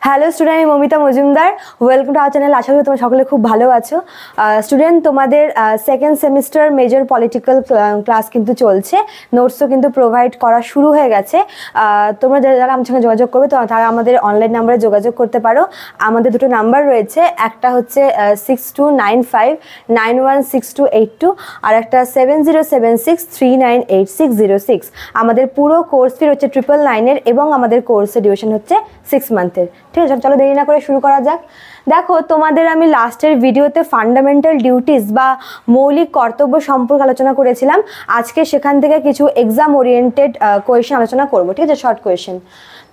Hello student, আমি Momita Majumdar. Welcome to our channel. আশা করি তোমরা সকলে খুব ভালো আছো। স্টুডেন্ট, তোমাদের second semester major political class কিন্তু চলছে, নোটসও কিন্তু প্রোভাইড করা শুরু হয়ে গেছে। তোমরা যারা আমার সঙ্গে যোগাযোগ করবে তারা আমাদের অনলাইন নাম্বারে যোগাযোগ করতে পারো। আমাদের দুটো নাম্বার রয়েছে, একটা হচ্ছে 6295916282 আর একটা 7076398606। আমাদের পুরো কোর্স ফি হচ্ছে 999 এবং আমাদের কোর্সের ডিউরেশন হচ্ছে 6 মান্থের। ঠিক আছে, চলো দেরি না করে শুরু করা যাক। দেখো, তোমাদের আমি লাস্টের ভিডিওতে ফান্ডামেন্টাল ডিউটিস বা মৌলিক কর্তব্য সম্পর্কে আলোচনা করেছিলাম। আজকে সেখান থেকে কিছু এক্সাম ওরিয়েন্টেড কোয়েশ্চেন আলোচনা করবো। ঠিক আছে, শর্ট কোয়েশ্চেন।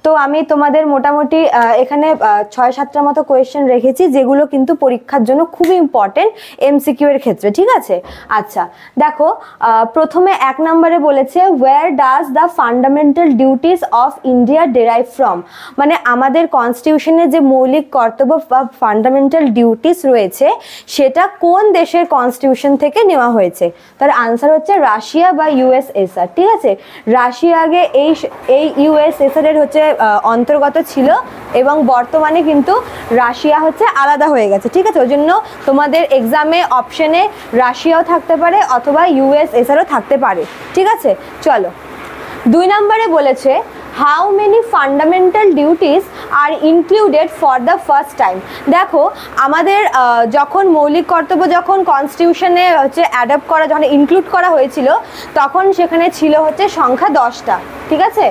তো আমি তোমাদের মোটামুটি এখানে 6-7টার মতো কোয়েশ্চেন রেখেছি, যেগুলো কিন্তু পরীক্ষার জন্য খুবই ইম্পর্টেন্ট এমসিকিউ এর ক্ষেত্রে। ঠিক আছে, আচ্ছা দেখো, প্রথমে 1 নম্বরে বলেছে where does the fundamental duties of India derive from. মানে আমাদের কনস্টিটিউশনে যে মৌলিক কর্তব্য বা ফান্ডামেন্টাল ডিউটিস রয়েছে সেটা কোন দেশের কনস্টিটিউশন থেকে নেওয়া হয়েছে? তার আনসার হচ্ছে রাশিয়া বা ইউএসএসআর। ঠিক আছে, রাশিয়া আগে এই ইউএসএসআর এর হচ্ছে অন্তর্গত ছিল এবং বর্তমানে কিন্তু রাশিয়া হচ্ছে আলাদা হয়ে গেছে। ঠিক আছে, ওই জন্য তোমাদের এক্সামে অপশনে রাশিয়াও থাকতে পারে অথবা ইউএসএসআরও থাকতে পারে। ঠিক আছে, চলো 2 নম্বরে বলেছে how many fundamental duties are included for the first time. দেখো, আমাদের যখন মৌলিক কর্তব্য যখন কনস্টিটিউশনে হচ্ছে অ্যাডপ্ট করা, যখন ইনক্লুড করা হয়েছিল তখন সেখানে ছিল হচ্ছে সংখ্যা 10টা। ঠিক আছে,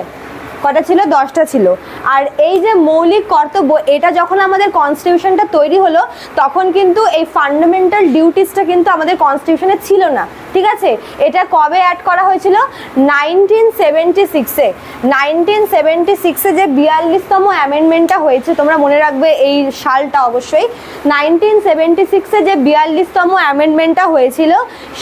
কটা ছিল? 10টা ছিল। আর এই যে মৌলিক কর্তব্য, এটা যখন আমাদের কনস্টিটিউশনটা তৈরি হলো তখন কিন্তু এই ফান্ডামেন্টাল ডিউটিসটা কিন্তু আমাদের কনস্টিটিউশনে ছিল না। ঠিক আছে, এটা কবে অ্যাড করা হয়েছিল? 1976-এ। 1976-এ যে 42তম অ্যামেন্ডমেন্টটা হয়েছে, তোমরা মনে রাখবে এই সালটা অবশ্যই। 1976-এ যে 42তম অ্যামেন্ডমেন্টটা হয়েছিল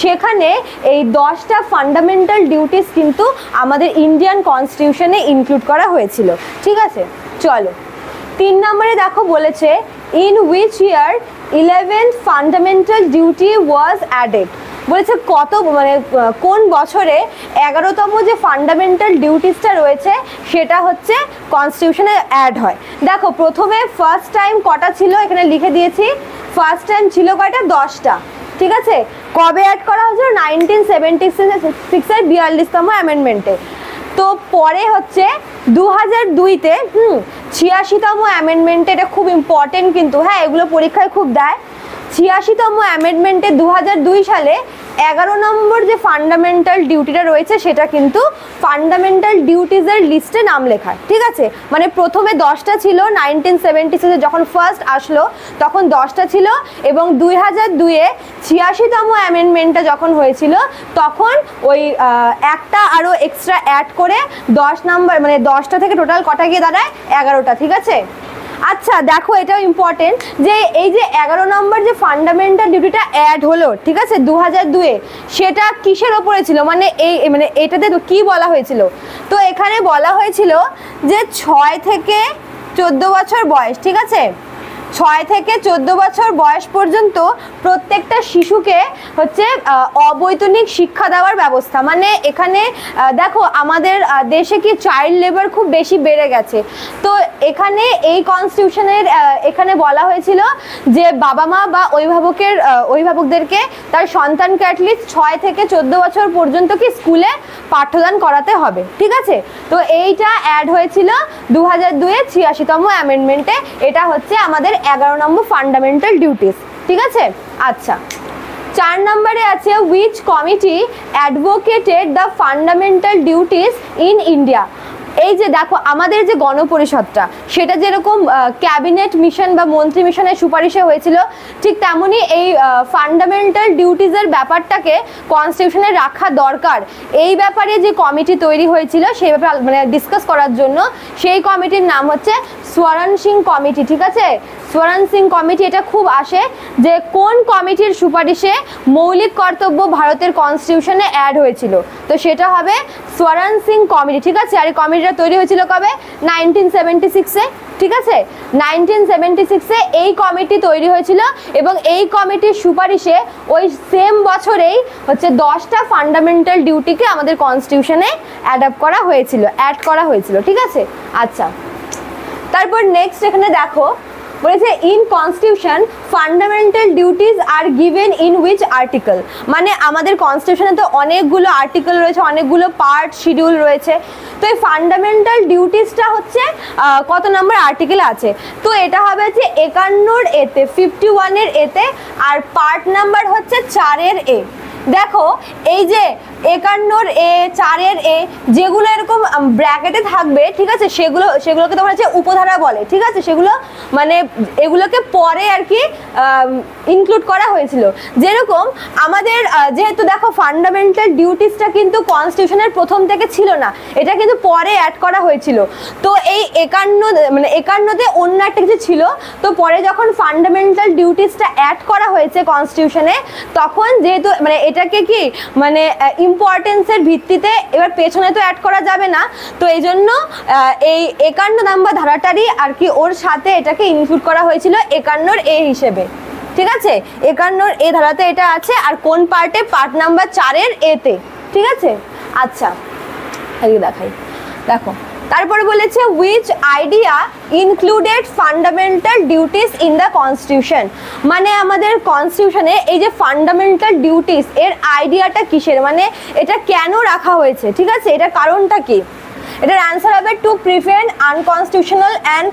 সেখানে এই 10টা ফান্ডামেন্টাল ডিউটিস কিন্তু আমাদের ইন্ডিয়ান কনস্টিটিউশনে ইনক্লুড করা হয়েছিল। ঠিক আছে, চলো 3 নম্বরে দেখো বলেছে in which year 11th fundamental duty was added. বলেছে কত, মানে কোন বছরে 11তম যে ফান্ডামেন্টাল ডিউটিসটা রয়েছে সেটা হচ্ছে কনস্টিটিউশনে অ্যাড হয়। দেখো, প্রথমে ফার্স্ট টাইম কটা ছিল এখানে লিখে দিয়েছি। ফার্স্ট টাইম ছিল কয়টা? 10টা। ঠিক আছে, কবে অ্যাড করা হয়েছিল? 1976-এর 42তম অ্যামেন্ডমেন্টে। তো পরে হচ্ছে 2002-তে 86তম অ্যামেন্ডমেন্টে, এটা খুব ইম্পর্টেন্ট কিন্তু, হ্যাঁ এগুলো পরীক্ষায় খুব দেয়। 86তম অ্যামেন্ডমেন্টে 2002 সালে 11 নম্বর যে ফান্ডামেন্টাল ডিউটিটা রয়েছে সেটা কিন্তু ফান্ডামেন্টাল ডিউটিসের লিস্টে নাম লেখায়। ঠিক আছে, মানে প্রথমে 10টা ছিল, 1976-এ যখন ফার্স্ট আসলো তখন 10টা ছিল এবং 2002-এ 86তম অ্যামেন্ডমেন্টটা যখন হয়েছিল তখন ওই একটা আরও এক্সট্রা অ্যাড করে 10 নম্বর, মানে 10টা থেকে টোটাল কটা গিয়ে দাঁড়ায়? 11টা। ঠিক আছে, আচ্ছা দেখো, এটাও ইম্পর্টেন্ট যে এই যে 11 নম্বর যে ফান্ডামেন্টাল ডিউটিটা অ্যাড হলো, ঠিক আছে 2002-এ, সেটা কিসের ওপরে ছিল? মানে এটাতে তো কি বলা হয়েছিল? তো এখানে বলা হয়েছিল যে 6 থেকে 14 বছর বয়স, ঠিক আছে 6 থেকে 14 বছর বয়স পর্যন্ত প্রত্যেকটা শিশুকে হচ্ছে অবৈতনিক শিক্ষা দেওয়ার ব্যবস্থা। মানে এখানে দেখো, আমাদের দেশে কি চাইল্ড লেবার খুব বেশি বেড়ে গেছে। তো এখানে এই কনস্টিটিউশনের এখানে বলা হয়েছিল যে বাবা মা বা অভিভাবকদেরকে তার সন্তানকে অ্যাটলিস্ট 6 থেকে 14 বছর পর্যন্ত কি স্কুলে পাঠদান করাতে হবে। ঠিক আছে, তো এইটা অ্যাড হয়েছিল 2002-এ 86তম অ্যামেন্ডমেন্টে। এটা হচ্ছে আমাদের 11 নম্বর ফান্ডামেন্টাল ডিউটিস। ঠিক আছে, আচ্ছা 4 নম্বরে আছে which committee advocated the fundamental duties in India. এই যে দেখো, আমাদের যে গণপরিষদটা সেটা যেরকম ক্যাবিনেট মিশন বা মন্ত্রী মিশনের সুপারিশে হয়েছিল, ঠিক তেমনই এই ফান্ডামেন্টাল ডিউটিসের ব্যাপারটাকে কনস্টিটিউশনে রাখা দরকার। এই ব্যাপারে যে কমিটি তৈরি হয়েছিল সেই ব্যাপারে মানে ডিসকাস করার জন্য, সেই কমিটির নাম হচ্ছে স্বরণ সিং কমিটি। ঠিক আছে, স্বরণ সিং কমিটি, এটা খুব আসে যে কোন কমিটির সুপারিশে মৌলিক কর্তব্য ভারতের কনস্টিটিউশনে অ্যাড হয়েছিল, তো সেটা হবে স্বরণ সিং কমিটি। ঠিক আছে, আর এই কমিটিটা তৈরি হয়েছিল কবে? 1976-এ। ঠিক আছে, 1976-এ এই কমিটি তৈরি হয়েছিল এবং এই কমিটির সুপারিশে ওই সেম বছরেই হচ্ছে 10টা ফান্ডামেন্টাল ডিউটিকে আমাদের কনস্টিটিউশনে অ্যাড করা হয়েছিল। ঠিক আছে, আচ্ছা তারপর নেক্সট এখানে দেখো বলেছে in constitution fundamental duties are given in which article, মানে আমাদের কনস্টিটিউশনে তো অনেকগুলো আর্টিকেল রয়েছে, অনেকগুলো পার্ট শিডিউল রয়েছে, তো এই ফান্ডামেন্টাল ডিউটিসটা হচ্ছে কত নম্বর আর্টিকেল আছে, তো এটা হবে হচ্ছে 51 এতে, 51 এতে, আর পার্ট নাম্বার হচ্ছে 4 এ। দেখো এই যে 51 এ 4 এ যেগুলো এরকম ব্র্যাকেটে থাকবে, ঠিক আছে, সেগুলোকে তোমরা হচ্ছে উপধারা বলে, ঠিক আছে, সেগুলো মানে এগুলোকে পরে আর কি ইনক্লুড করা হয়েছিল। যেরকম আমাদের যেহেতু দেখো ফান্ডামেন্টাল ডিউটিসটা কিন্তু কনস্টিটিউশনের প্রথম থেকে ছিল না, এটা কিন্তু পরে অ্যাড করা হয়েছিল। তো এই 51তে অন্য একটা কিছু ছিল, তো পরে যখন ফান্ডামেন্টাল ডিউটিসটা অ্যাড করা হয়েছে কনস্টিটিউশনে, তখন যেহেতু মানে এটাকে কি মানে ইম্পর্টেন্সের ভিত্তিতে এবার পেছনে তো অ্যাড করা যাবে না, তো এই জন্য এই 51 নাম্বার ধারাটারই আর কি ওর সাথে এটাকে ইনক্লুড করা হয়েছিল 51 এ হিসেবে, ঠিক আছে। 51 এ ধারাতে এটা আছে, আর কোন পার্টে, পার্ট নাম্বার 4 এতে, ঠিক আছে। আচ্ছা এই দেখাই, দেখো তারপরে বলেছে which idea included fundamental duties in the constitution, মানে আমাদের কনস্টিটিউশনে এই যে ফান্ডামেন্টাল ডিউটিস এর আইডিয়াটা কিসের, মানে এটা কেন রাখা হয়েছে, ঠিক আছে, এটার কারণটা কি। এটার অ্যান্সার হবে to prevent unconstitutional and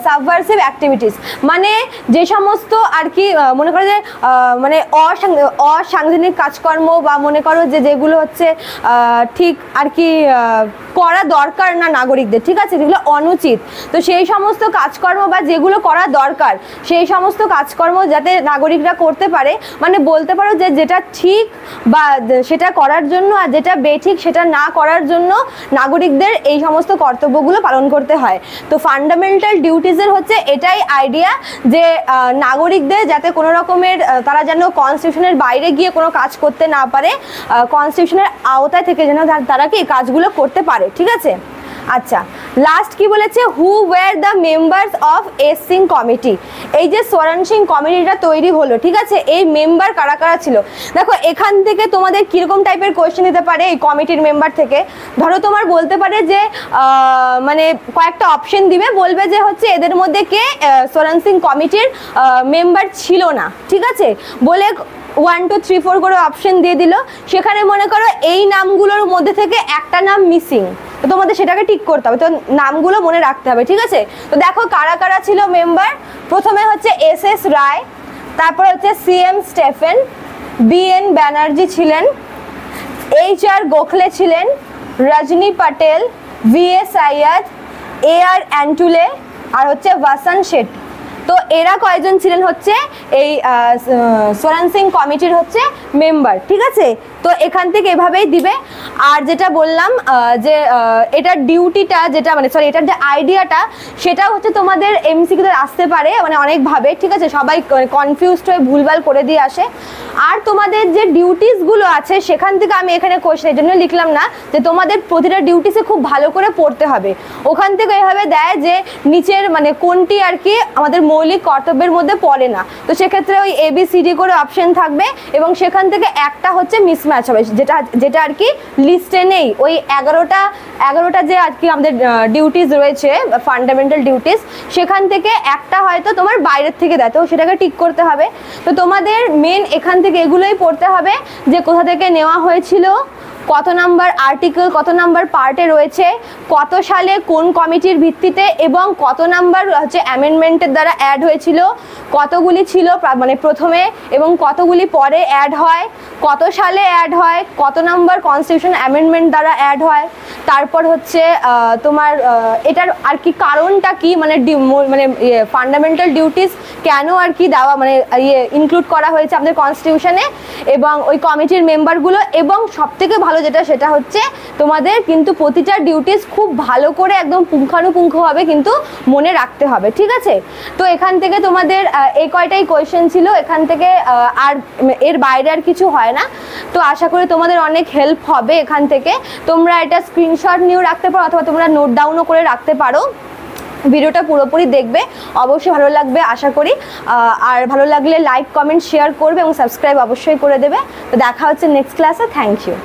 subversive activities, মানে যে সমস্ত আর কি মনে করো যে মানে অসাংবিধানিক কাজকর্ম, বা মনে করো যে যেগুলো হচ্ছে ঠিক আর কি করা দরকার না নাগরিকদের, ঠিক আছে, যেগুলো অনুচিত, তো সেই সমস্ত কাজকর্ম বা যেগুলো করা দরকার সেই সমস্ত কাজকর্ম যাতে নাগরিকরা করতে পারে, মানে বলতে পারো যে যেটা ঠিক বা সেটা করার জন্য, আর যেটা বেঠিক সেটা না করার জন্য নাগরিকদের এই সমস্ত কর্তব্যগুলো পালন করতে হয়। তো ফান্ডামেন্টাল ডিউটিজের হচ্ছে এটাই আইডিয়া যে নাগরিকদের যাতে কোনো রকমের তারা যেন কনস্টিটিউশনের বাইরে গিয়ে কোনো কাজ করতে না পারে, কনস্টিটিউশনের আওতায় থেকে যেন তারা কি কাজগুলো করতে পারে, ঠিক আছে। আচ্ছা লাস্ট কি বলেছে, who were the members of S Singh committee, এই যে সোরেন সিং কমিটিটা তৈরি হলো, ঠিক আছে, এই মেম্বার কারা কারা ছিল। দেখো এখান থেকে তোমাদের কিরকম টাইপের কোয়েশ্চেন দিতে পারে এই কমিটির মেম্বার থেকে, ধরো তোমার বলতে পারে যে মানে কয়েকটা অপশন দিবে, বলবে যে হচ্ছে এদের মধ্যে কে সোরেন সিং কমিটির মেম্বার ছিল না, ঠিক আছে, বলে 1 2 3 4 করে অপশন দিয়ে দিল, সেখানে মনে করো এই নামগুলোর মধ্যে থেকে একটা নাম মিসিং, তো তোমাদের সেটাকে ঠিক করতে হবে, তো নামগুলো মনে রাখতে হবে, ঠিক আছে। তো দেখো কারা কারা ছিল মেম্বার, প্রথমে হচ্ছে এস রায়, তারপর হচ্ছে CM স্টেফেন, BN ব্যানার্জি ছিলেন, HR গোখলে ছিলেন, রজনী পটেল, VS আয়াদ, AR অ্যান্টুলে, আর হচ্ছে ভাসান শেঠ। তো এরা কয়জন ছিলেন হচ্ছে এই সোরেন সিং কমিটির হচ্ছে মেম্বার, ঠিক আছে। তো এখান থেকে এভাবেই দিবে। আর যেটা বললাম যে এটার ডিউটিটা যেটা মানে সরি এটার যে আইডিয়াটা সেটা হচ্ছে তোমাদের এমসিকিউতে আসতে পারে মানে অনেকভাবে, ঠিক আছে, সবাই কনফিউজড হয়ে ভুলভাল করে দিয়ে আসে। আর তোমাদের যে ডিউটিসগুলো আছে সেখান থেকে আমি এখানে কোয়েশ্চেন এই জন্য লিখলাম না যে তোমাদের প্রতিটা ডিউটিসে খুব ভালো করে পড়তে হবে, ওখান থেকে এভাবে দেয় যে নিচের মানে কোনটি আর কি আমাদের মৌলিক কর্তব্যের মধ্যে পড়ে না, তো সেক্ষেত্রে ওই ABCD করে অপশন থাকবে এবং সেখান থেকে একটা হচ্ছে মিসম্যাচ হবে, যেটা আর কি লিস্টে নেই। ওই 11টা যে আর কি আমাদের ডিউটিস রয়েছে ফান্ডামেন্টাল ডিউটিস, সেখান থেকে একটা হয়তো তোমার বাইরের থেকে দেয়, তো সেটাকে ঠিক করতে হবে। তো তোমাদের মেন এখান থেকে এগুলোই পড়তে হবে যে কোথা থেকে নেওয়া হয়েছিল, কত নাম্বার আর্টিকেল কত নাম্বার পার্টে রয়েছে, কত সালে কোন কমিটির ভিত্তিতে এবং কত নাম্বার হচ্ছে অ্যামেন্ডমেন্টের দ্বারা অ্যাড হয়েছিল, কতগুলি ছিল মানে প্রথমে এবং কতগুলি পরে অ্যাড হয়, কত সালে অ্যাড হয়, কত নাম্বার কনস্টিটিউশন অ্যামেন্ডমেন্ট দ্বারা অ্যাড হয়, তারপর হচ্ছে তোমার এটার আর কি কারণটা কি মানে ফান্ডামেন্টাল ডিউটিস কেন আর কি দেওয়া মানে ইনক্লুড করা হয়েছে আমাদের কনস্টিটিউশনে এবং ওই কমিটির মেম্বারগুলো, এবং সবথেকে ভালো যেটা সেটা হচ্ছে তোমাদের কিন্তু প্রতিটা ডিউটিস খুব ভালো করে একদম পুঙ্খানুপুঙ্খভাবে কিন্তু মনে রাখতে হবে, ঠিক আছে। তো এখান থেকে তোমাদের এই কয়টাই কোয়েশ্চেন ছিল, এখান থেকে আর এর বাইরে আর কিছু হয় না। তো আশা করি তোমাদের অনেক হেল্প হবে এখান থেকে, তোমরা এটা স্ক্রিনশট নিয়েও রাখতে পারো অথবা তোমরা নোট ডাউনও করে রাখতে পারো। ভিডিওটা পুরোপুরি দেখবে, অবশ্যই ভালো লাগবে আশা করি। আর ভালো লাগলে লাইক কমেন্ট শেয়ার করবে এবং সাবস্ক্রাইব অবশ্যই করে দেবে। তো দেখা হচ্ছে নেক্সট ক্লাসে, থ্যাংক ইউ।